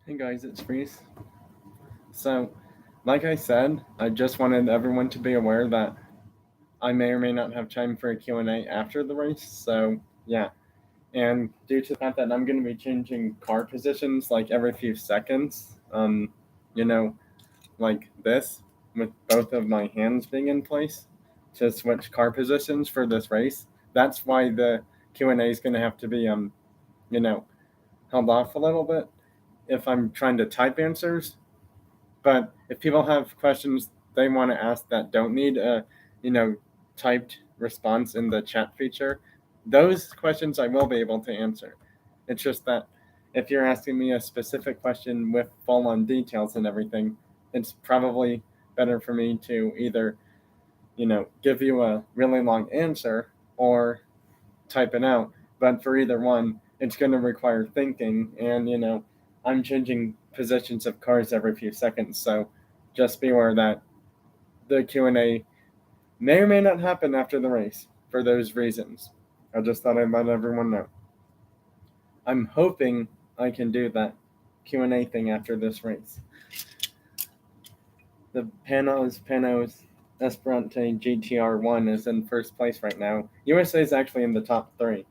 Hey guys, it's Freeze. So, like I said, I just wanted everyone to be aware that I may or may not have time for a Q&A after the race. So, yeah. And due to the fact that I'm going to be changing car positions like every few seconds, you know, like this, with both of my hands being in place to switch car positions for this race, that's why the Q&A is going to have to be, you know, held off a little bit if I'm trying to type answers. But if people have questions they want to ask that don't need a, you know, typed response in the chat feature, those questions I will be able to answer. It's just that if you're asking me a specific question with full on details and everything, it's probably better for me to either, give you a really long answer or type it out. But for either one, it's going to require thinking, and I'm changing positions of cars every few seconds. So just be aware that the Q&A may or may not happen after the race for those reasons. I just thought I'd let everyone know. I'm hoping I can do that Q&A thing after this race. The Panos Esperante GTR1 is in first place right now. USA is actually in the top three.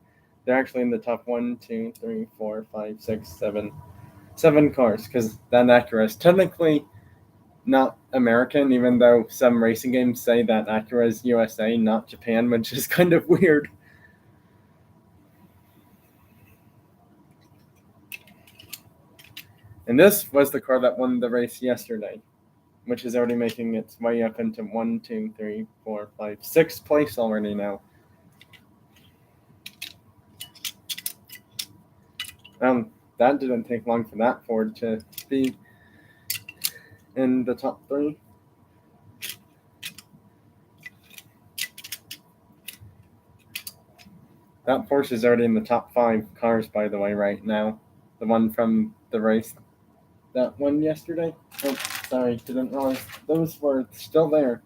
They're actually in the top 1, 2, 3, 4, 5, 6, 7 cars, because that Acura is technically not American, even though some racing games say that Acura is USA, not Japan, which is kind of weird. And this was the car that won the race yesterday, which is already making its way up into 1, 2, 3, 4, 5, 6th place already now. That didn't take long for that Ford to be in the top 3. That Porsche is already in the top 5 cars, by the way, right now. The one from the race that won yesterday. Oh, sorry, didn't realize those were still there.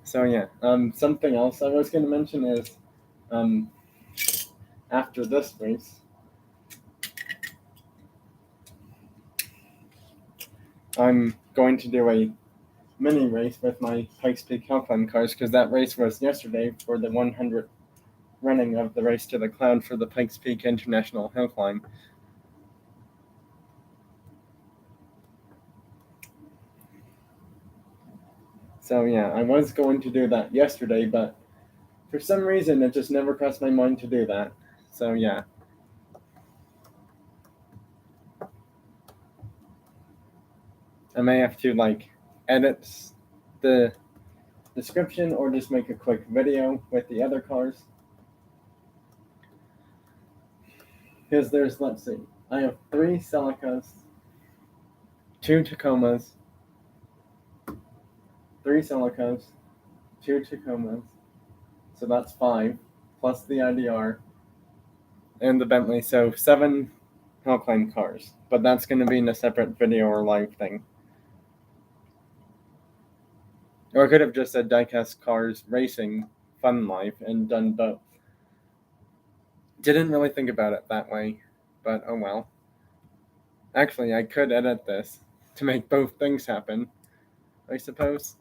So yeah, something else I was going to mention is, after this race, I'm going to do a mini race with my Pikes Peak Hill Climb cars, because that race was yesterday for the 100th running of the Race to the Cloud for the Pikes Peak International Hill Climb. So yeah, I was going to do that yesterday, but for some reason it just never crossed my mind to do that. So yeah. I may have to edit the description or just make a quick video with the other cars. Because let's see, I have 3 Celicas, 2 Tacomas, 3 Celicas, 2 Tacomas, so that's 5, plus the IDR, and the Bentley, so 7 Hill Climb cars. But that's going to be in a separate video or live thing. Or I could have just said Diecast Cars Racing Fun Life and done both. Didn't really think about it that way, but oh well. Actually, I could edit this to make both things happen, I suppose.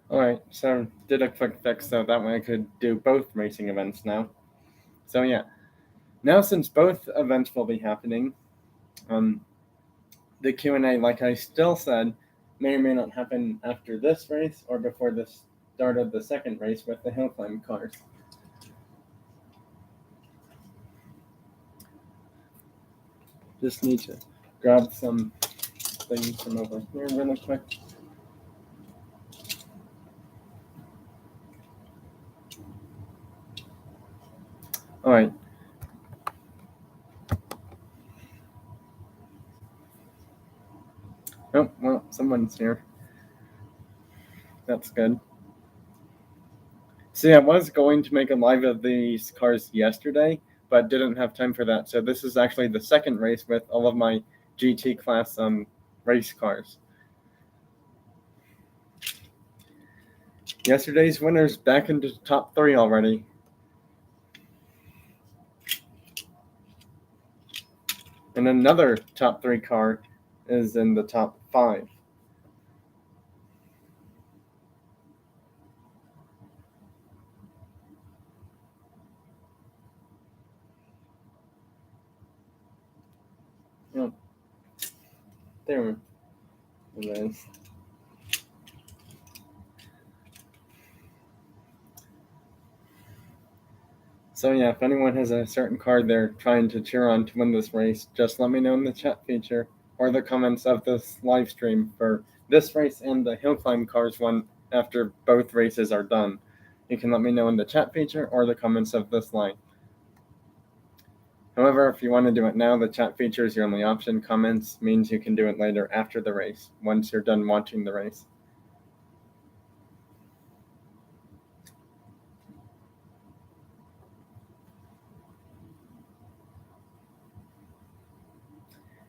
Alright, so did a quick fix so that way I could do both racing events now. So yeah, now since both events will be happening, the Q&A, like I still said, may or may not happen after this race or before the start of the second race with the hill climb cars. Just need to grab some things from over here really quick. Alright. Oh, well, someone's here. That's good. See, I was going to make a live of these cars yesterday, but didn't have time for that. So this is actually the second race with all of my GT class race cars. Yesterday's winner's back into the top 3 already. And another top 3 car is in the top 5. Oh, there it is. So yeah, if anyone has a certain car they're trying to cheer on to win this race, just let me know in the chat feature or the comments of this live stream for this race and the hill climb cars one after both races are done. You can let me know in the chat feature or the comments of this live. However, if you want to do it now, the chat feature is your only option. Comments means you can do it later after the race, once you're done watching the race.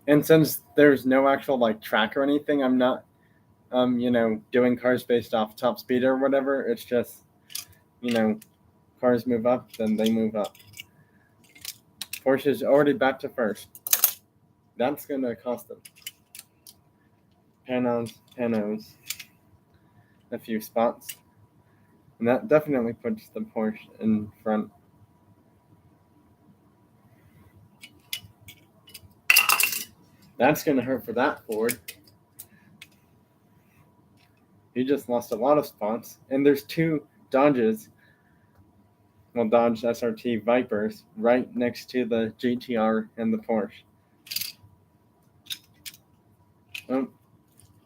And since there's no actual like track or anything, I'm not doing cars based off top speed or whatever. It's just, cars move up, then they move up. Porsche's already back to first. That's gonna cost them. Panos, a few spots. And that definitely puts the Porsche in front. That's gonna hurt for that Ford. He just lost a lot of spots. And there's 2 Dodges, Dodge SRT Vipers, right next to the GTR and the Porsche. Oh,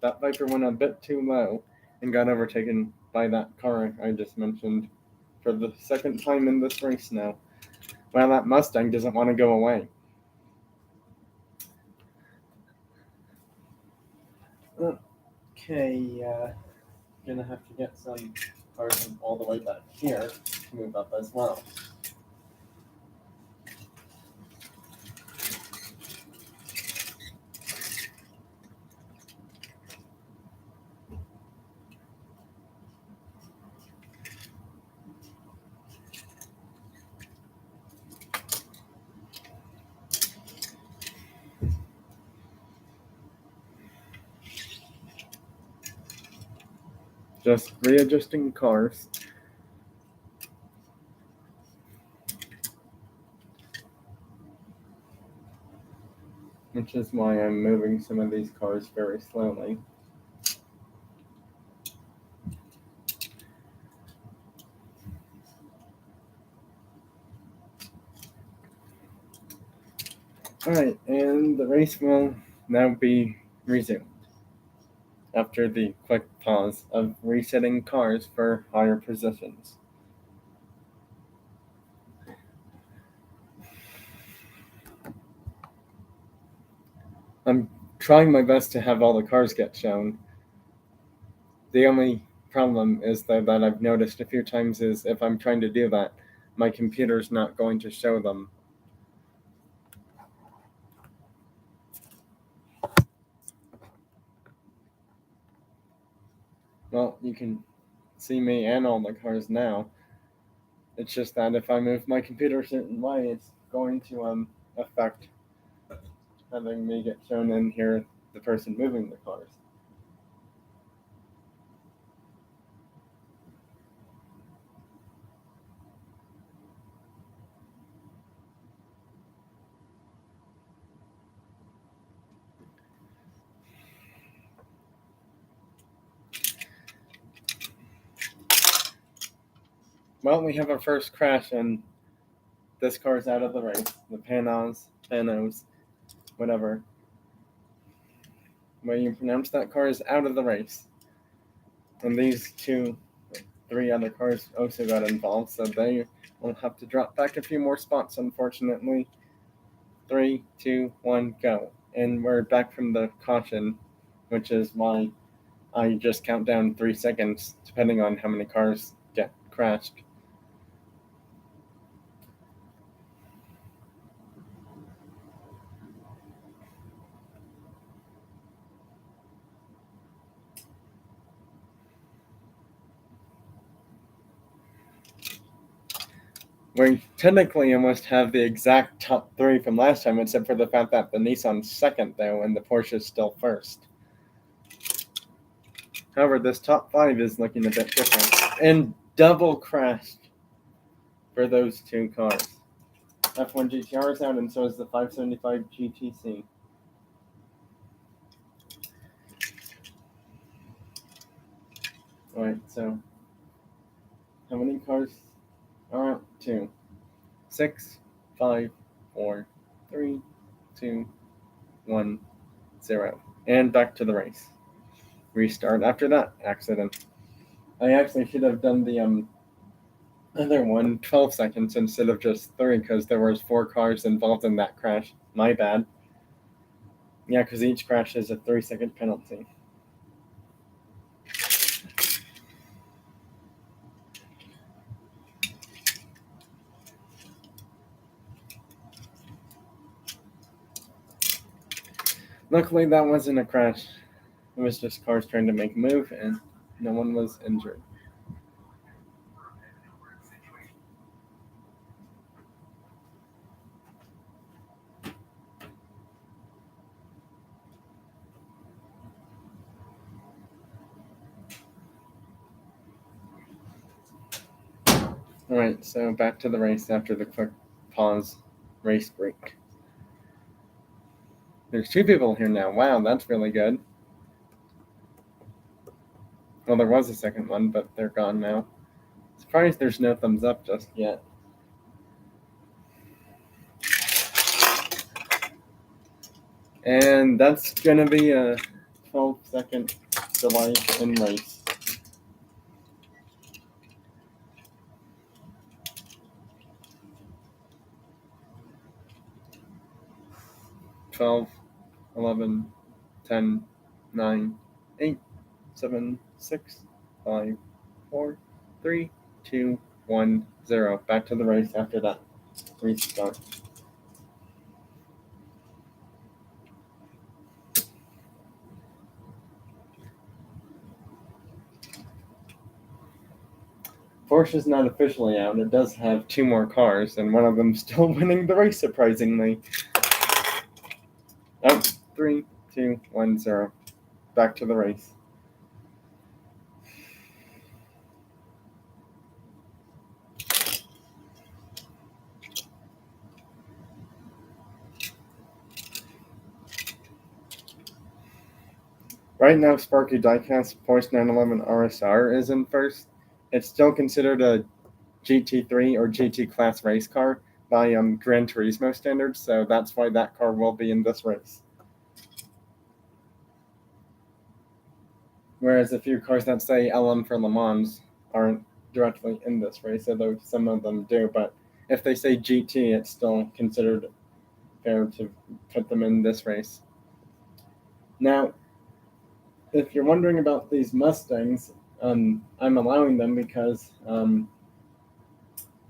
that Viper went a bit too low and got overtaken by that car I just mentioned for the second time in this race now. Well, that Mustang doesn't want to go away. Okay, gonna have to get some cars all the way back here to move up as well. Just readjusting cars. Which is why I'm moving some of these cars very slowly. Alright, and the race will now be resumed after the quick pause of resetting cars for higher positions. I'm trying my best to have all the cars get shown. The only problem is that I've noticed a few times is if I'm trying to do that, my computer's not going to show them. Well, you can see me and all the cars now. It's just that if I move my computer a certain way, it's going to affect having me get shown in here the person moving the cars. Well, we have our first crash, and this car's out of the race. The Panos, whatever. Way you pronounce that car is out of the race. And these three other cars also got involved, so they will have to drop back a few more spots, unfortunately. 3, 2, 1, go. And we're back from the caution, which is why I just count down 3 seconds, depending on how many cars get crashed. We technically almost have the exact top 3 from last time, except for the fact that the Nissan's second, though, and the Porsche's still first. However, this top 5 is looking a bit different. And double crashed for those 2 cars. F1 GTR is out, and so is the 575 GTC. Alright, so how many cars are out? 2. 6, 5, 4, 3, 2, 1, 0. And back to the race. Restart after that accident. I actually should have done the other one 12 seconds instead of just 3 because there was 4 cars involved in that crash. My bad. Yeah, because each crash is a 3-second penalty. Luckily, that wasn't a crash. It was just cars trying to make a move, and no one was injured. Alright, so back to the race after the quick pause race break. There's 2 people here now. Wow, that's really good. Well, there was a second one, but they're gone now. Surprised there's no thumbs up just yet. And that's gonna be a 12-second delay in race. 12, 11, 10, 9, 8, 7, 6, 5, 4, 3, 2, 1, 0. Back to the race after that restart. Porsche's not officially out. It does have 2 more cars, and one of them still winning the race, surprisingly. Oh, 3, 2, 1, 0. Back to the race. Right now, Sparky Diecast Porsche 911 RSR is in first. It's still considered a GT3 or GT class race car by Gran Turismo standards, so that's why that car will be in this race. Whereas a few cars that say LM for Le Mans aren't directly in this race, although some of them do, but if they say GT, it's still considered fair to put them in this race. Now, if you're wondering about these Mustangs, I'm allowing them because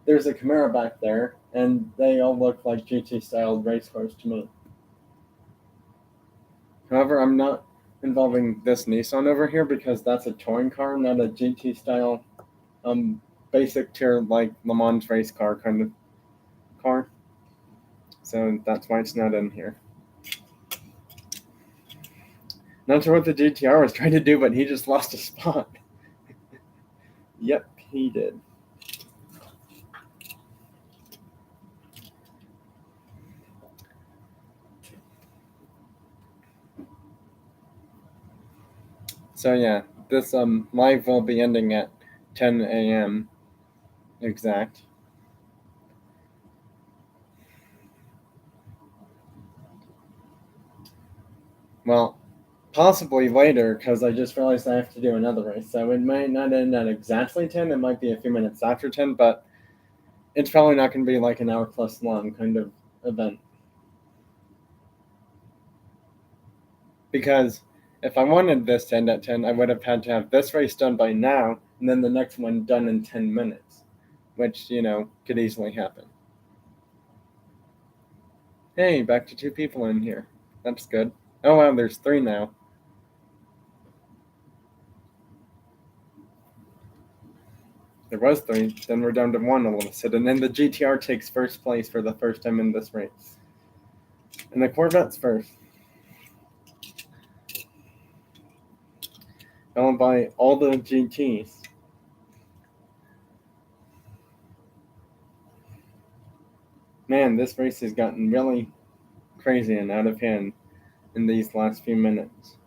there's a Camaro back there, and they all look like GT-style race cars to me. However, I'm not involving this Nissan over here because that's a touring car, not a GT-style, basic tier like Le Mans race car kind of car. So that's why it's not in here. Not sure what the GTR was trying to do, but he just lost a spot. Yep, he did. So yeah, this live will be ending at 10 a.m. exact. Well, possibly later, because I just realized I have to do another race. So it might not end at exactly 10. It might be a few minutes after 10, but it's probably not going to be like an hour plus long kind of event. Because if I wanted this to end at 10, I would have had to have this race done by now, and then the next one done in 10 minutes, which, could easily happen. Hey, back to 2 people in here. That's good. Oh, wow, there's 3 now. There was 3, then we're down to 1 all of a sudden, and the GTR takes first place for the first time in this race. And the Corvette's first. Followed by all the GTs. Man, this race has gotten really crazy and out of hand in these last few minutes.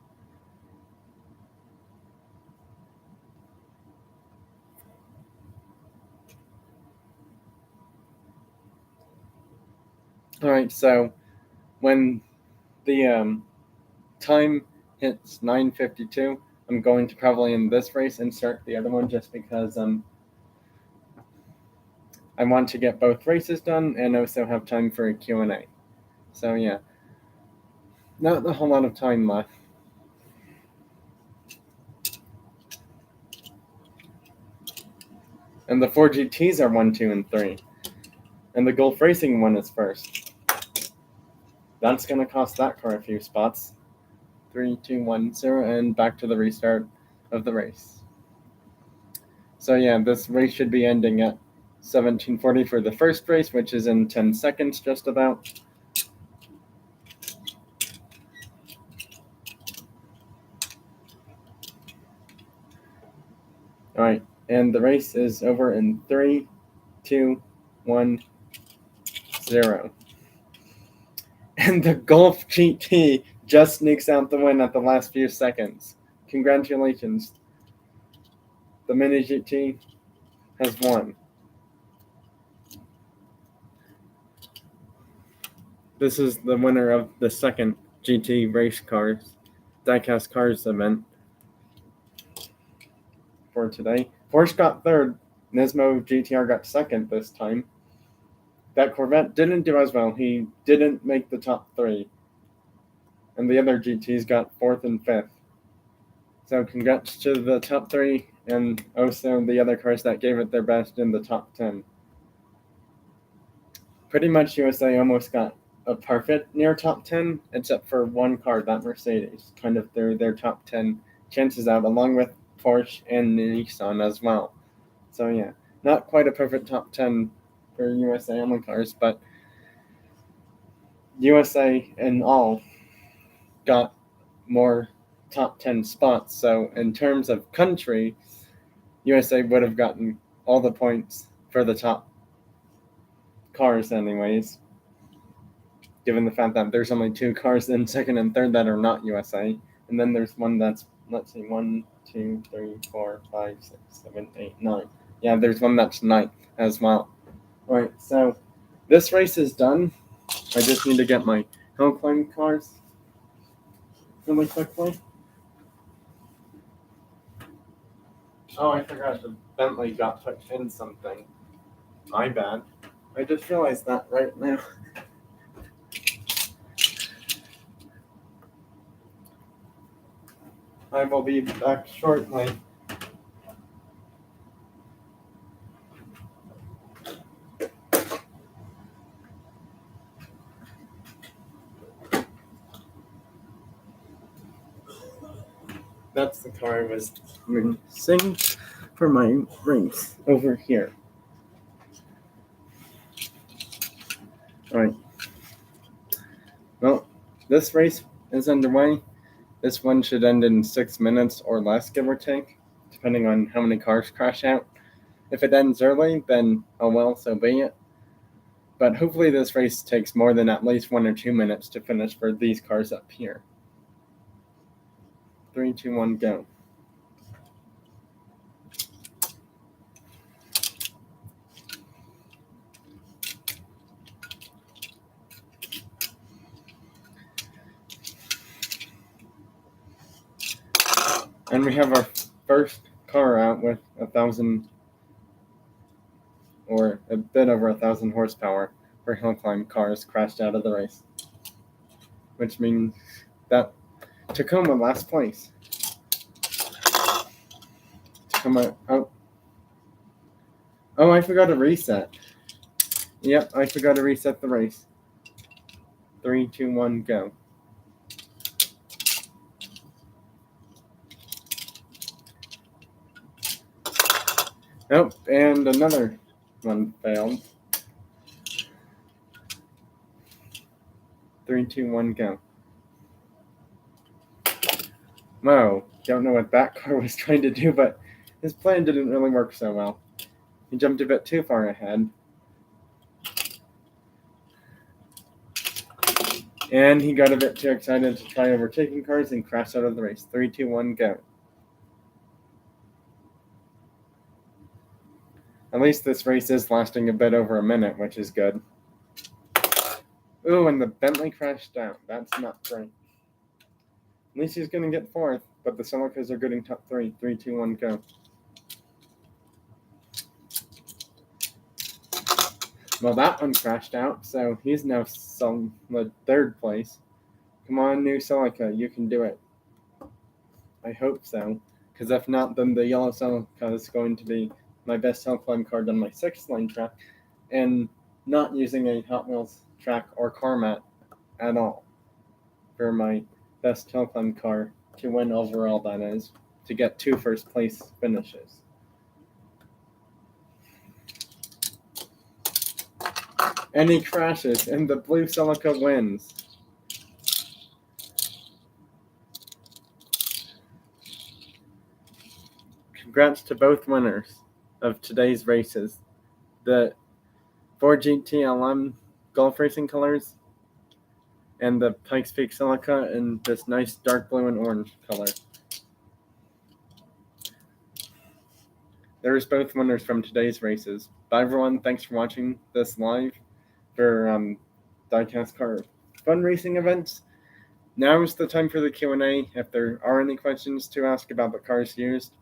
Alright, so when the time hits 9:52, I'm going to probably end this race and start the other one just because I want to get both races done and also have time for a Q&A. So yeah, not a whole lot of time left. And the 4 GTs are 1, 2, and 3. And the Gulf Racing one is first. That's going to cost that car a few spots. 3, 2, 1, 0, and back to the restart of the race. So yeah, this race should be ending at 17:40 for the first race, which is in 10 seconds just about. Alright, and the race is over in 3, 2, 1, 0. And the Gulf GT just sneaks out the win at the last few seconds. Congratulations. The Mini GT has won. This is the winner of the second GT race cars, Diecast cars event for today. Porsche got third. Nismo GTR got second this time. That Corvette didn't do as well. He didn't make the top 3. And the other GTs got 4th and 5th. So congrats to the top 3 and also the other cars that gave it their best in the top 10. Pretty much USA almost got a perfect near top 10, except for one car, that Mercedes, kind of threw their top 10 chances out, along with Porsche and Nissan as well. So yeah, not quite a perfect top 10 for USA only cars, but USA in all got more top 10 spots. So in terms of country, USA would have gotten all the points for the top cars anyways, given the fact that there's only 2 cars in second and third that are not USA. And then there's one that's, 1, 2, 3, 4, 5, 6, 7, 8, 9. Yeah, there's one that's 9th as well. Alright, so this race is done. I just need to get my hill climb cars really quickly. Oh, I forgot the Bentley got put in something. My bad. I just realized that right now. I will be back shortly. That's the car I was missing for my race over here. Alright. Well, this race is underway. This one should end in 6 minutes or less, give or take, depending on how many cars crash out. If it ends early, then oh well, so be it. But hopefully this race takes more than at least 1 or 2 minutes to finish for these cars up here. 3, 2, 1, go. And we have our first car out with 1,000 or a bit over 1,000 horsepower for hill climb cars crashed out of the race, which means that Tacoma last place. Tacoma, oh, I forgot to reset. Yep, I forgot to reset the race. 3, 2, 1, go. Nope, and another one failed. 3, 2, 1, go. Whoa, don't know what that car was trying to do, but his plan didn't really work so well. He jumped a bit too far ahead. And he got a bit too excited to try overtaking cars and crashed out of the race. 3, 2, 1, go. At least this race is lasting a bit over a minute, which is good. Ooh, and the Bentley crashed out. That's not great. At least he's going to get fourth, but the Celicas are getting top 3. 3, 2, 1, go. Well, that one crashed out, so he's now the third place. Come on, new Celica, you can do it. I hope so, because if not, then the yellow Celica is going to be my best hill climb card on my 6-lane track, and not using a Hot Wheels track or car mat at all for my best hill climb car to win overall, that is, to get 2 first place finishes. And he crashes, and the blue Celica wins. Congrats to both winners of today's races. The Ford GT Golf Racing colors and the Pikes Peak Celica in this nice dark blue and orange color. There's both winners from today's races. Bye everyone, thanks for watching this live for Diecast car fun racing events. Now is the time for the Q&A if there are any questions to ask about the cars used.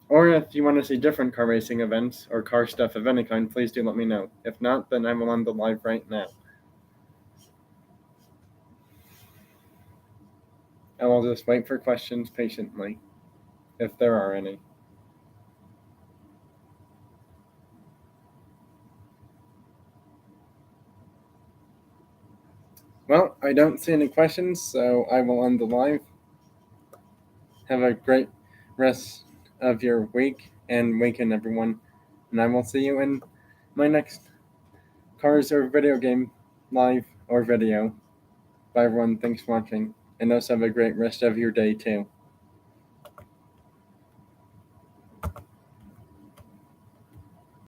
Or if you want to see different car racing events or car stuff of any kind, please do let me know. If not, then I will end the live right now. I will just wait for questions patiently, if there are any. Well, I don't see any questions, so I will end the live. Have a great rest of your week and weekend, everyone. And I will see you in my next cars or video game live or video. Bye, everyone. Thanks for watching. And also have a great rest of your day, too.